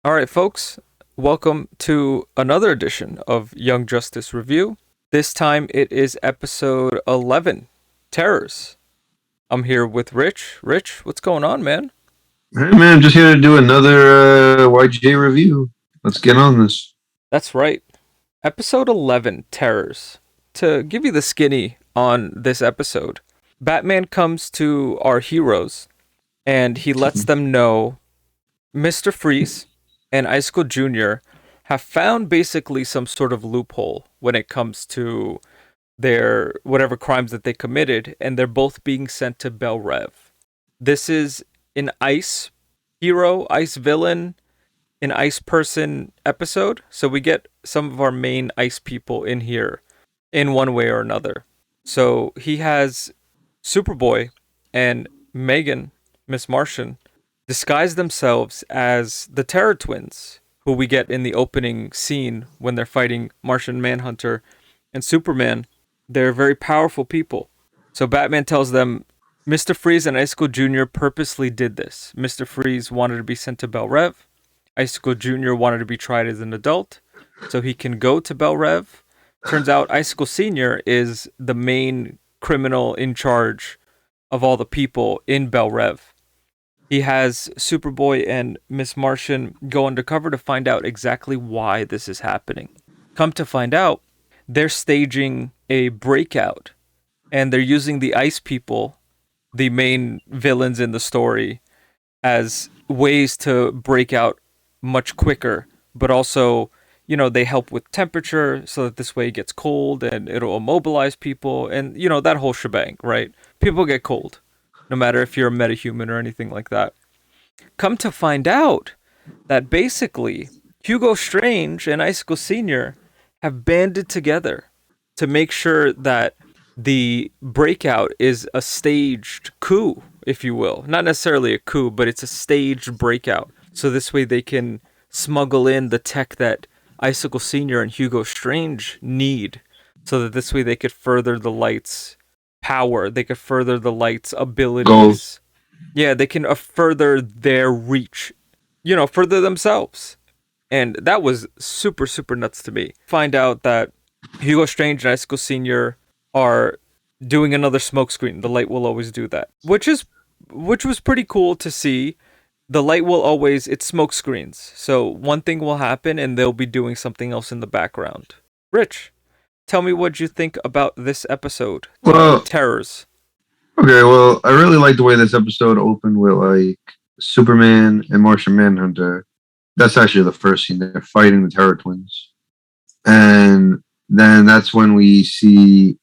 All right, folks, welcome to another edition of Young Justice Review. This time it is episode 11, Terrors. I'm here with Rich. Rich, what's going on, man? All right, man. I'm just here to do another YJ review. Let's get on this. That's right, episode 11, Terrors. To give you the skinny on this episode, Batman comes to our heroes and he lets them know Mr. Freeze and Icicle Jr. have found basically some sort of loophole when it comes to their whatever crimes that they committed, and they're both being sent to Bel Rev. This is an ice hero, ice villain, an ice person episode, so we get some of our main ice people in here in one way or another. So he has Superboy and Megan, Miss Martian, disguise themselves as the Terror Twins, who we get in the opening scene when they're fighting Martian Manhunter and Superman. They're very powerful people. So Batman tells them Mr. Freeze and Icicle Jr. purposely did this. Mr. Freeze wanted to be sent to Bel Rev. Icicle Jr. wanted to be tried as an adult so he can go to Bel Rev. Turns out Icicle Sr. is the main criminal in charge of all the people in Bel Rev. He has Superboy and Miss Martian go undercover to find out exactly why this is happening. Come to find out, they're staging a breakout and they're using the ice people, the main villains in the story, as ways to break out much quicker, but also, they help with temperature so that this way it gets cold and it'll immobilize people and, that whole shebang, right? People get cold, no matter if you're a metahuman or anything like that. Come to find out that basically Hugo Strange and Icicle Sr. have banded together to make sure that the breakout is a staged coup, if you will. Not necessarily a coup, but it's a staged breakout. So this way they can smuggle in the tech that Icicle Sr. and Hugo Strange need. So that this way they could further the light's power. They could further the light's Go. abilities. Yeah, they can further their reach, further themselves. And that was super, super nuts to me. Find out that Hugo Strange and Icicle Senior are doing another smokescreen. The light will always do that, which was pretty cool to see. The light will always it's smoke screens. So one thing will happen, and they'll be doing something else in the background. Rich, tell me what you think about this episode, Well, Terrors. okay. Well, I really like the way this episode opened with like Superman and Martian Manhunter. That's actually the first scene. They're fighting the Terror Twins, and then that's when we see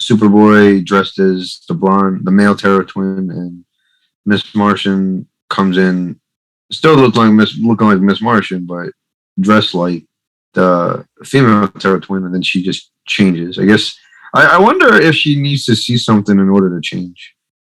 Superboy dressed as the male Terror Twin, and Miss Martian comes in, still looking like Miss Martian, but dressed like the female Terror Twin, and then she just changes. I guess I wonder if she needs to see something in order to change.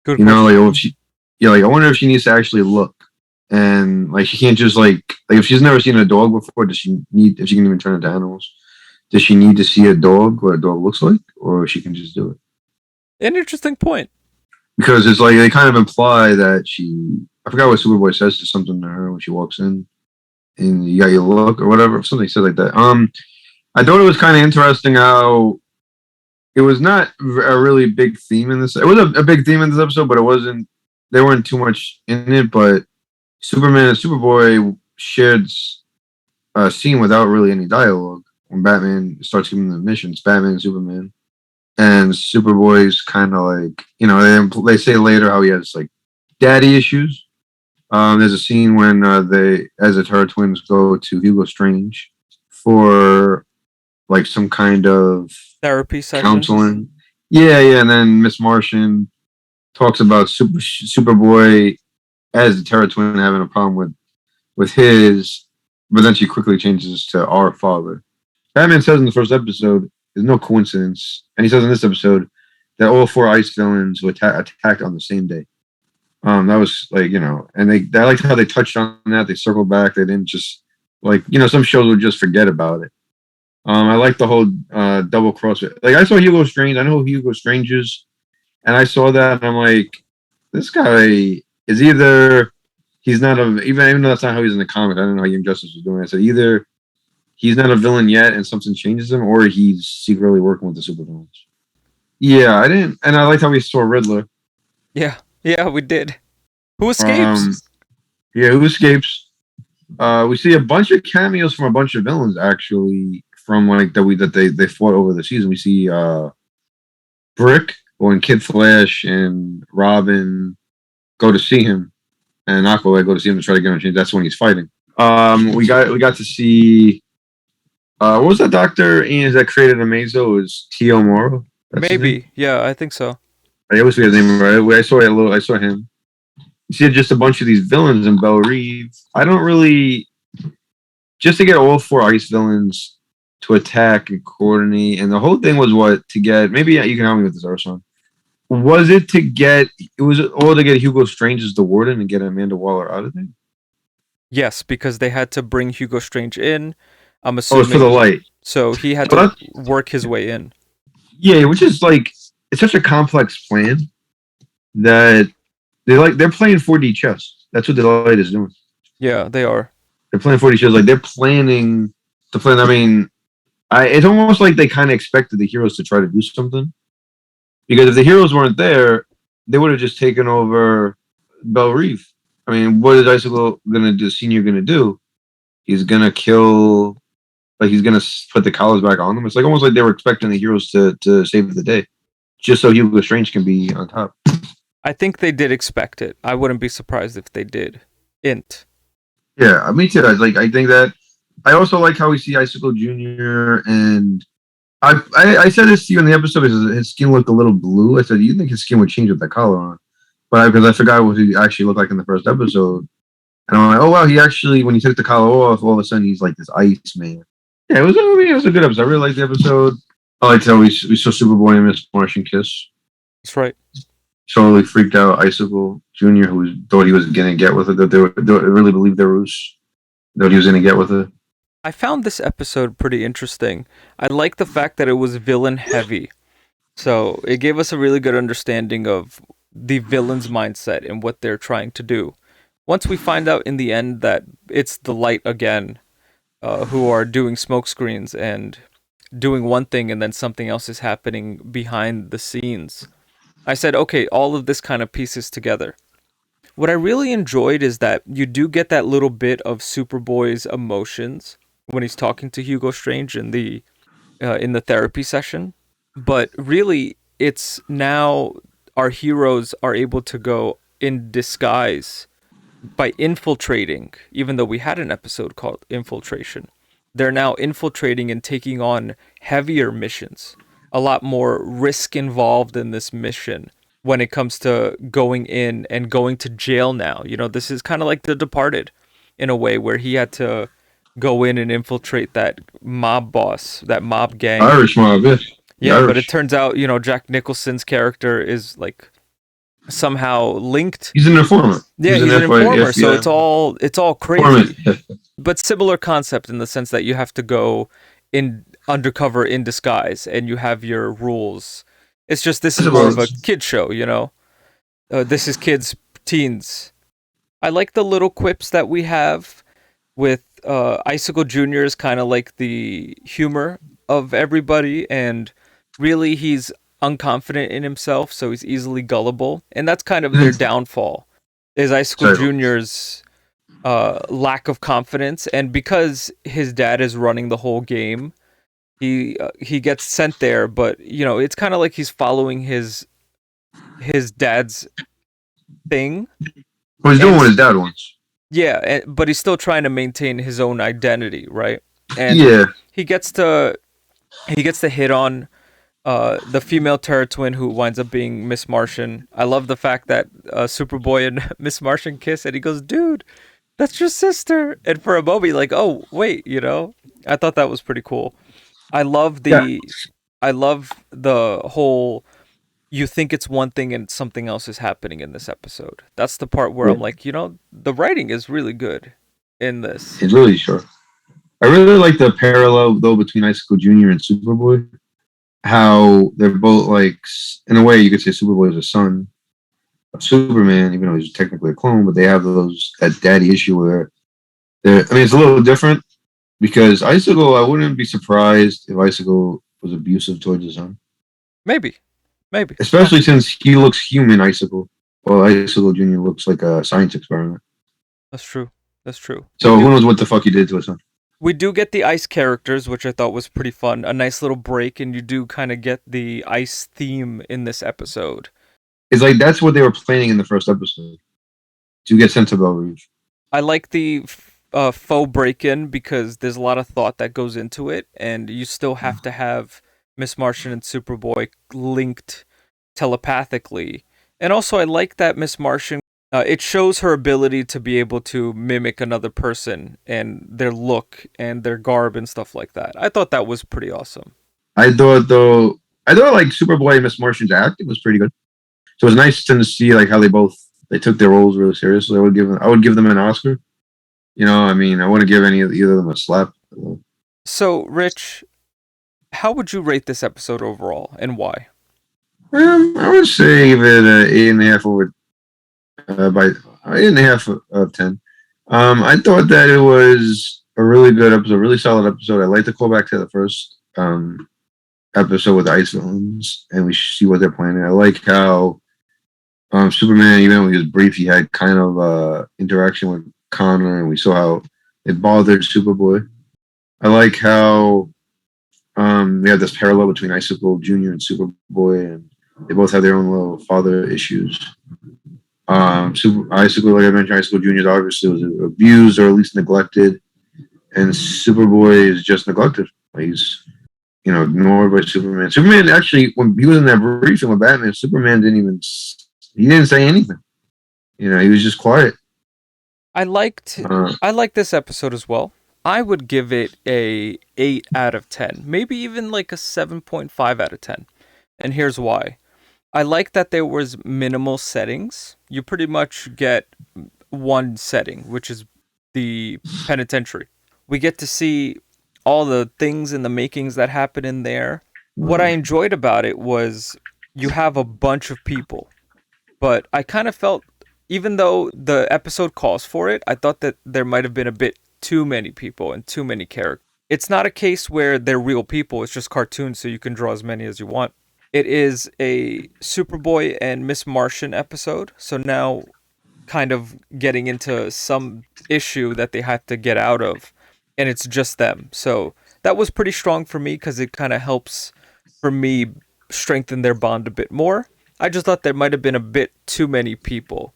Good You know, like question. if she, yeah, like I wonder if she needs to actually look, and like she can't just like if she's never seen a dog before, does she need if she can even turn into animals? Does she need to see a dog, what a dog looks like, or she can just do it? An interesting point. Because it's like they kind of imply that she. I forgot what Superboy says to something to her when she walks in, and you got your look or whatever, something said like that. I thought it was kind of interesting how it was not a really big theme in this. It was a big theme in this episode, but it wasn't. They weren't too much in it. But Superman and Superboy shared a scene without really any dialogue when Batman starts giving them missions. Batman and Superman, and Superboy's kind of like they say later how he has like daddy issues. There's a scene when they, as the Terror Twins, go to Hugo Strange for like some kind of Therapy session. counseling. Yeah, yeah, and then Miss Martian talks about Superboy as the Terror Twin having a problem with his, but then she quickly changes to our father. Batman says in the first episode, "There's no coincidence," and he says in this episode that all four ice villains were attacked on the same day. That was like and I liked how they touched on that. They circled back. They didn't just like some shows would just forget about it. I like the whole double cross. Like I saw Hugo Strange. I know who Hugo Strange is, and I saw that, and I'm like, this guy is either he's not a even though that's not how he's in the comic. I don't know how Young Justice was doing it. So either he's not a villain yet, and something changes him, or he's secretly working with the supervillains. Yeah, I didn't, and I liked how we saw Riddler. Yeah, yeah, we did. Who Um, escapes? yeah, who escapes? We see a bunch of cameos from a bunch of villains actually from like that they fought over the season. We see Brick when Kid Flash and Robin go to see him, and Aqualad go to see him to try to get him changed. That's when he's fighting. We got to see what was that Doctor Ian that created Amazo? It was Tio Moro. That's his name. Maybe. Yeah, I think so. I always forget his name right. I saw him. You see just a bunch of these villains in Belle Reve. I don't really just to get all four ice villains to attack and coordinate, and the whole thing was what to get. Maybe you can help me with this, Arson. Was it to get? It was all to get Hugo Strange as the warden and get Amanda Waller out of there. Yes, because they had to bring Hugo Strange in. I'm Oh, it's for the assuming. light. So he had Well, to work his way in. yeah, which is like it's such a complex plan that they're playing 4D chess. That's what the light is doing. Yeah, they are. They're playing 4D chess. Like they're planning to plan. I mean, it's almost like they kind of expected the heroes to try to do something. Because if the heroes weren't there, they would have just taken over Belle Reve. I mean, what is Icicle gonna do? Senior gonna do? He's gonna kill. Like he's gonna put the collars back on them. It's like almost like they were expecting the heroes to save the day, just so Hugo Strange can be on top. I think they did expect it. I wouldn't be surprised if they did. Int. Yeah, me too. I think that. I also like how we see Icicle Junior, and I said this to you in the episode because his skin looked a little blue. I said you think his skin would change with that collar on, but because I forgot what he actually looked like in the first episode. And I'm like, oh wow, he actually when he took the collar off, all of a sudden he's like this ice man. Yeah, it was a good episode. I really liked the episode. I liked how we saw Superboy and Miss Martian kiss. That's right. Totally freaked out Icicle Junior, who thought he was gonna get with it. That they really believed their ruse. That he was gonna get with it. I found this episode pretty interesting. I like the fact that it was villain heavy. So it gave us a really good understanding of the villain's mindset and what they're trying to do. Once we find out in the end that it's the light again, who are doing smoke screens and doing one thing and then something else is happening behind the scenes. I said, okay, all of this kind of pieces together. What I really enjoyed is that you do get that little bit of Superboy's emotions when he's talking to Hugo Strange in the therapy session. But really, it's now our heroes are able to go in disguise by infiltrating, even though we had an episode called Infiltration. They're now infiltrating and taking on heavier missions. A lot more risk involved in this mission when it comes to going in and going to jail now. You know, this is kind of like The Departed in a way where he had to go in and infiltrate that mob boss, that mob gang. Irish mob, yeah. Yeah, but it turns out, you know, Jack Nicholson's character is like somehow linked. He's an informant. Yeah, he's an informer, so it's all crazy. But similar concept in the sense that you have to go in undercover in disguise and you have your rules. It's just this is more of a kid show, you know. This is kids, teens. I like the little quips that we have with Icicle Jr. is kind of like the humor of everybody, and really he's unconfident in himself, so he's easily gullible, and that's kind of their downfall. Is Icicle Jr.'s lack of confidence, and because his dad is running the whole game, he gets sent there. But you know, it's kind of like he's following his dad's thing. Well, he's doing what his dad wants. Yeah, but he's still trying to maintain his own identity, right? And yeah, he gets to hit on the female Terra twin who winds up being Miss Martian. I love the fact that Superboy and Miss Martian kiss, and he goes, "Dude, that's your sister." And for a moment, like, oh wait, you know, I thought that was pretty cool. I love the whole. You think it's one thing and something else is happening in this episode. That's the part where I'm like, you know, the writing is really good in this. It's really sure. I really like the parallel though between Icicle Jr. and Superboy. How they're both like, in a way, you could say Superboy is a son, of Superman, even though he's technically a clone. But they have that daddy issue where I mean, it's a little different because Icicle. I wouldn't be surprised if Icicle was abusive towards his son, Maybe, maybe, especially possibly. since he looks human. Icicle, well, Icicle Junior looks like a science experiment. That's true. That's true. So who knows what the fuck he did to his son? We do get the ice characters, which I thought was pretty fun. A nice little break, and you do kind of get the ice theme in this episode. It's like that's what they were planning in the first episode to get sent to Belle Rouge. I like the faux break-in because there's a lot of thought that goes into it, and you still have to have Miss Martian and Superboy linked telepathically. And also, I like that Miss Martian. It shows her ability to be able to mimic another person and their look and their garb and stuff like that. I thought that was pretty awesome. I thought like Superboy and Miss Martian's acting was pretty good. So it was nice to see like how they took their roles really seriously. I would give them an Oscar. You know, I mean, I wouldn't give either of them a slap. So, Rich, how would you rate this episode overall, and why? I would say give it an 8.5 over by 8.5 out of 10. I thought that it was a really good episode, really solid episode. I like to call back to the first episode with the ice villains, and we see what they're planning. I like how Superman, even when he was brief, he had kind of interaction with Connor, and we saw how it bothered Superboy. I like how we have this parallel between Icicle Junior and Superboy, and they both have their own little father issues. Icicle, like I mentioned, Icicle Junior obviously was abused or at least neglected, and Superboy is just neglected. He's ignored by Superman. Superman actually, when he was in that briefing with Batman, Superman he didn't say anything. He was just quiet. I liked this episode as well. I would give it a 8 out of 10, maybe even like a 7.5 out of 10. And here's why. I like that there was minimal settings. You pretty much get one setting, which is the penitentiary. We get to see all the things and the makings that happen in there. What I enjoyed about it was you have a bunch of people, but I kind of felt, even though the episode calls for it, I thought that there might have been a bit too many people and too many characters. It's not a case where they're real people, it's just cartoons, so you can draw as many as you want. It is a Superboy and Miss Martian episode, so now kind of getting into some issue that they had to get out of, and it's just them. So that was pretty strong for me because it kind of helps for me strengthen their bond a bit more. I just thought there might have been a bit too many people.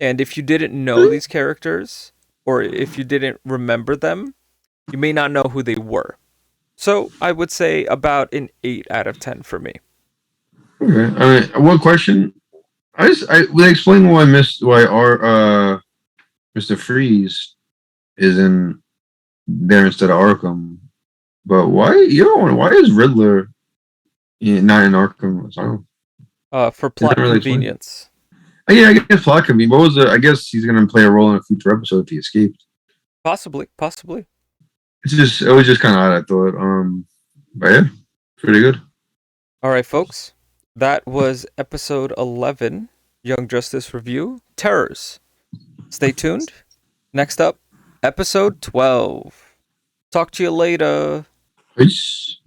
And if you didn't know these characters, or if you didn't remember them, you may not know who they were. So I would say about an 8 out of 10 for me. Okay. I mean, one question. Will explain why our Mr. Freeze is in there instead of Arkham. But why why is Riddler not in Arkham Asylum? For plot convenience. Yeah, I guess plot convenience. What was it? I guess he's gonna play a role in a future episode if he escaped. Possibly. It was just kind of odd. I thought. But yeah, pretty good. All right, folks. That was episode 11, Young Justice Review, Terrors. Stay tuned. Next up, episode 12. Talk to you later. Peace.